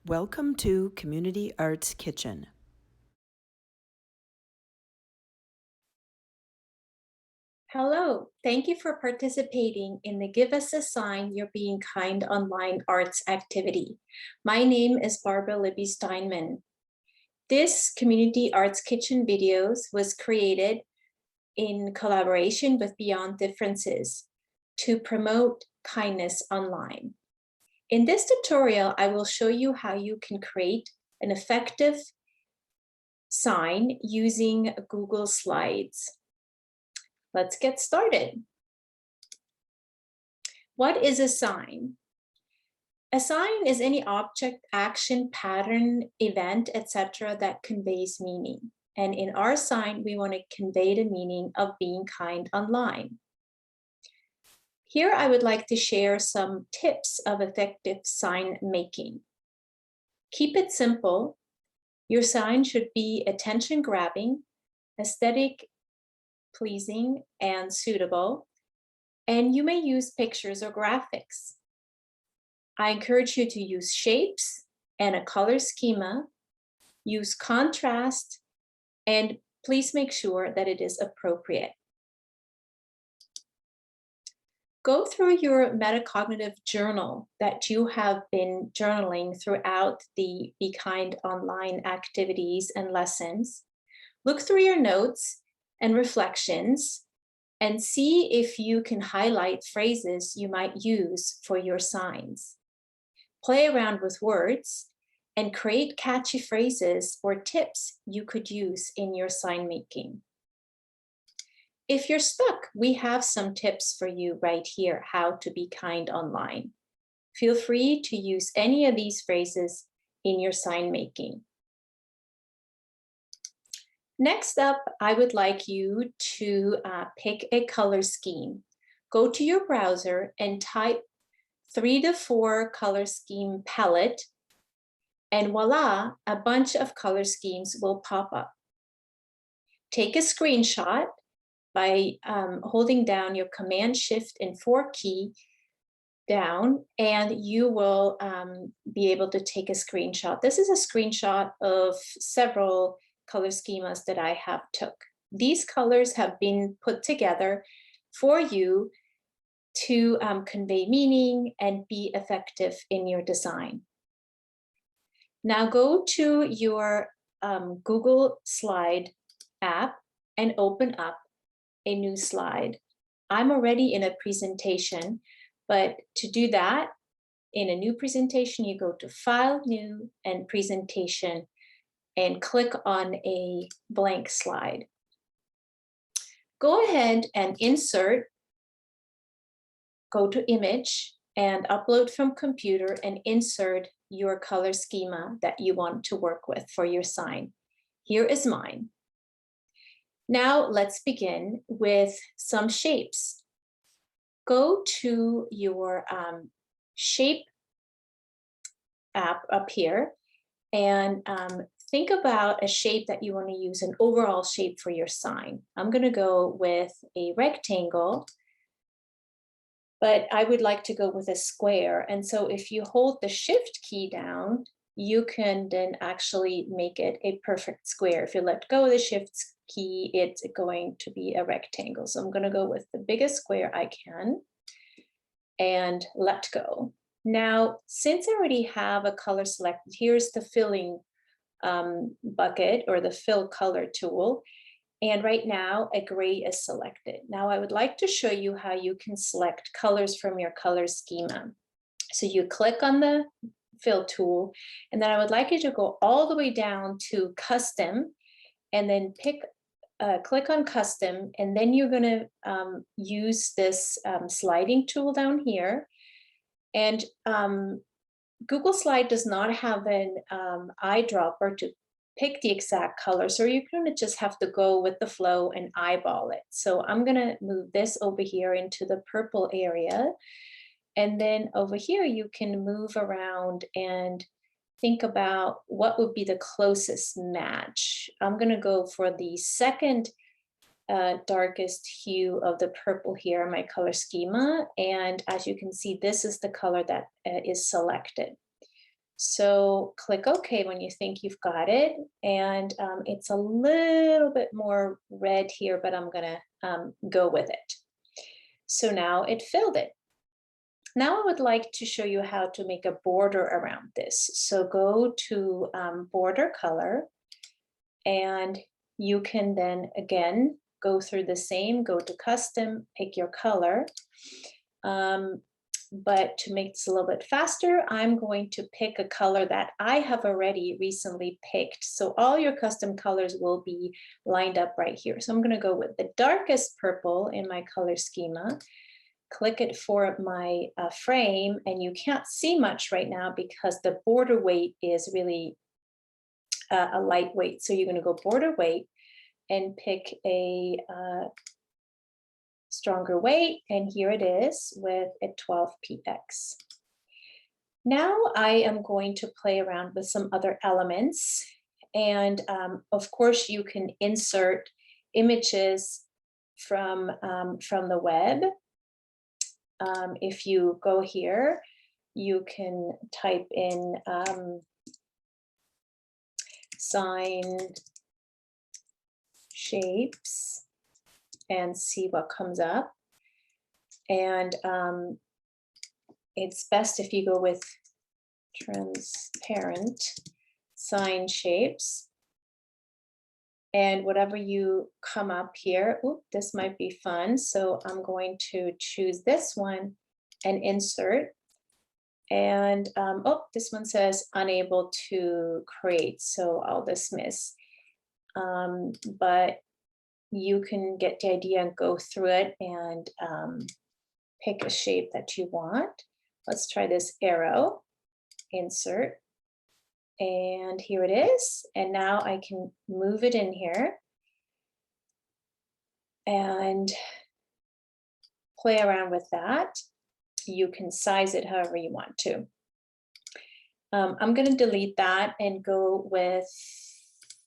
Welcome to Community Arts Kitchen. Hello, thank you for participating in the Give Us a Sign You're Being Kind online arts activity. My name is Barbara Libby-Steinmann. This Community Arts Kitchen videos was created in collaboration with Beyond Differences to promote kindness online. In this tutorial, I will show you how you can create an effective sign using Google Slides. Let's get started. What is a sign? A sign is any object, action, pattern, event, etc. that conveys meaning. And in our sign, we want to convey the meaning of being kind online. Here, I would like to share some tips of effective sign making. Keep it simple. Your sign should be attention-grabbing, aesthetic pleasing, and suitable, and you may use pictures or graphics. I encourage you to use shapes and a color schema, use contrast, and please make sure that it is appropriate. Go through your metacognitive journal that you have been journaling throughout the Be Kind online activities and lessons. Look through your notes and reflections and see if you can highlight phrases you might use for your signs. Play around with words and create catchy phrases or tips you could use in your sign making. If you're stuck, we have some tips for you right here, how to be kind online. Feel free to use any of these phrases in your sign making. Next up, I would like you to pick a color scheme. Go to your browser and type 3 to 4 color scheme palette, and voila, a bunch of color schemes will pop up. Take a screenshot by holding down your Command Shift and 4 key down, and you will be able to take a screenshot. This is a screenshot of several color schemas that I have took. These colors have been put together for you to convey meaning and be effective in your design. Now go to your Google Slide app and open up a new slide. I'm already in a presentation, but to do that in a new presentation, you go to File, New, and Presentation, and click on a blank slide. Go ahead and insert, go to Image, and upload from computer and insert your color schema that you want to work with for your sign. Here is mine. Now let's begin with some shapes. Go to your shape app up here and think about a shape that you want to use, an overall shape for your sign. I'm going to go with a rectangle, but I would like to go with a square. And so if you hold the Shift key down, you can then actually make it a perfect square. If you let go of the Shift key, it's going to be a rectangle. So I'm going to go with the biggest square I can and let go. Now, since I already have a color selected, here's the filling bucket or the fill color tool. And right now a gray is selected. Now I would like to show you how you can select colors from your color schema. So you click on the fill tool, and then I would like you to go all the way down to custom and then click on custom, and then you're going to use this sliding tool down here. And Google Slide does not have an eyedropper to pick the exact color, so you're going to just have to go with the flow and eyeball it. So I'm going to move this over here into the purple area, and then over here you can move around and think about what would be the closest match. I'm going to go for the second darkest hue of the purple here in my color schema, and as you can see, this is the color that is selected. So click OK when you think you've got it. And it's a little bit more red here, but I'm gonna go with it. So now it filled it. Now I would like to show you how to make a border around this. So go to border color, and you can then again go through the same, go to custom, pick your color. But to make this a little bit faster, I'm going to pick a color that I have already recently picked. So all your custom colors will be lined up right here. So I'm going to go with the darkest purple in my color schema, click it for my frame, and you can't see much right now because the border weight is really a lightweight. So you're going to go border weight and pick a stronger weight, and here it is with a 12px. Now I am going to play around with some other elements, and of course you can insert images from the web. If you go here, you can type in sign shapes and see what comes up. And it's best if you go with transparent sign shapes. And whatever you come up here, ooh, this might be fun. So I'm going to choose this one and insert. And oh, this one says unable to create, so I'll dismiss. But you can get the idea and go through it and pick a shape that you want. Let's try this arrow, insert, and here it is. And now I can move it in here and play around with that. You can size it however you want to. I'm going to delete that and go with,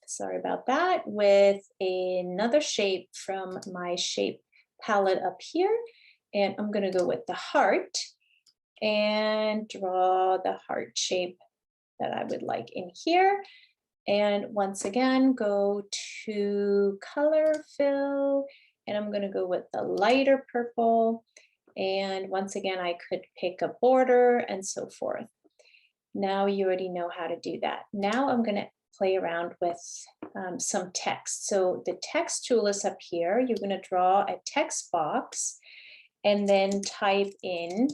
sorry about that, with another shape from my shape palette up here. And I'm going to go with the heart and draw the heart shape that I would like in here. And once again, go to color fill, and I'm going to go with the lighter purple. And once again, I could pick a border and so forth. Now you already know how to do that. Now I'm going to play around with some text. So the text tool is up here. You're going to draw a text box and then type in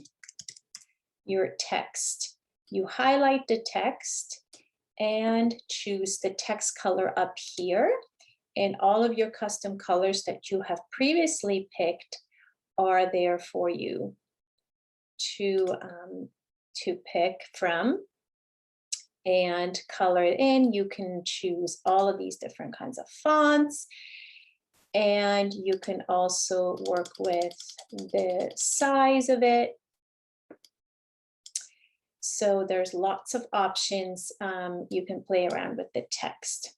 your text. You highlight the text and choose the text color up here. And all of your custom colors that you have previously picked are there for you to pick from and color it in. You can choose all of these different kinds of fonts, and you can also work with the size of it. So there's lots of options. You can play around with the text.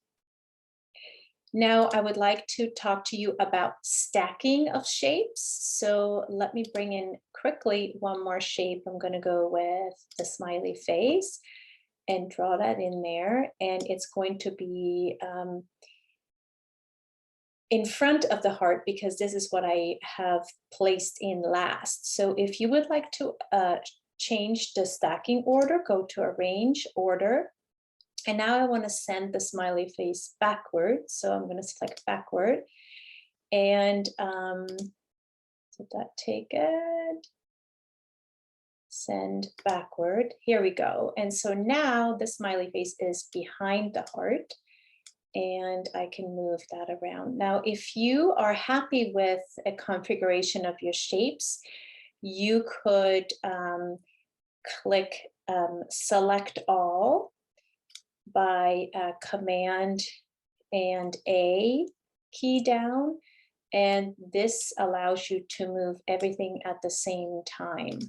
Now I would like to talk to you about stacking of shapes. So let me bring in quickly one more shape. I'm going to go with the smiley face and draw that in there. And it's going to be in front of the heart because this is what I have placed in last. So if you would like to change the stacking order, go to Arrange, Order. And now I want to send the smiley face backward. So I'm going to select backward. And did that take it? Send backward. Here we go. And so now the smiley face is behind the heart. And I can move that around. Now, if you are happy with a configuration of your shapes, you could click Select All by Command and A key down, and this allows you to move everything at the same time.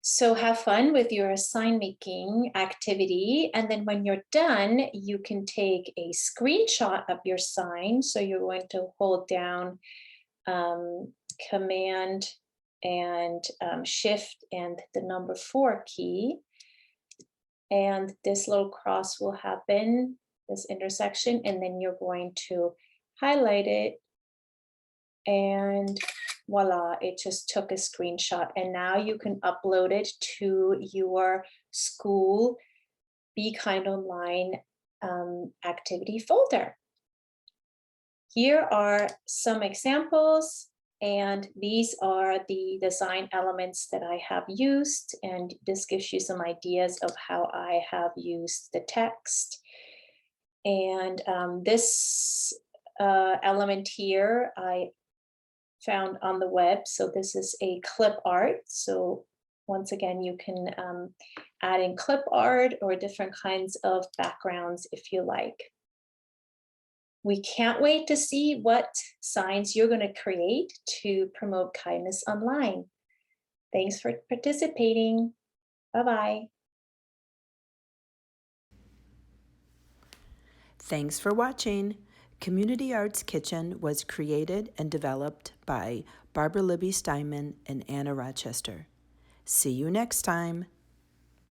So have fun with your sign making activity, and then when you're done, you can take a screenshot of your sign. So you're going to hold down Command and Shift and the number 4 key. and this little cross will happen, this intersection, and then you're going to highlight it, and voila, it just took a screenshot. And now you can upload it to your school Be Kind Online activity folder. Here are some examples, and these are the design elements that I have used, and this gives you some ideas of how I have used the text. And this element here I found on the web. So this is a clip art. So once again, you can add in clip art or different kinds of backgrounds if you like. We can't wait to see what signs you're going to create to promote kindness online. Thanks for participating. Bye-bye. Thanks for watching. Community Arts Kitchen was created and developed by Barbara Libby-Steinmann and Anna Rochester. See you next time.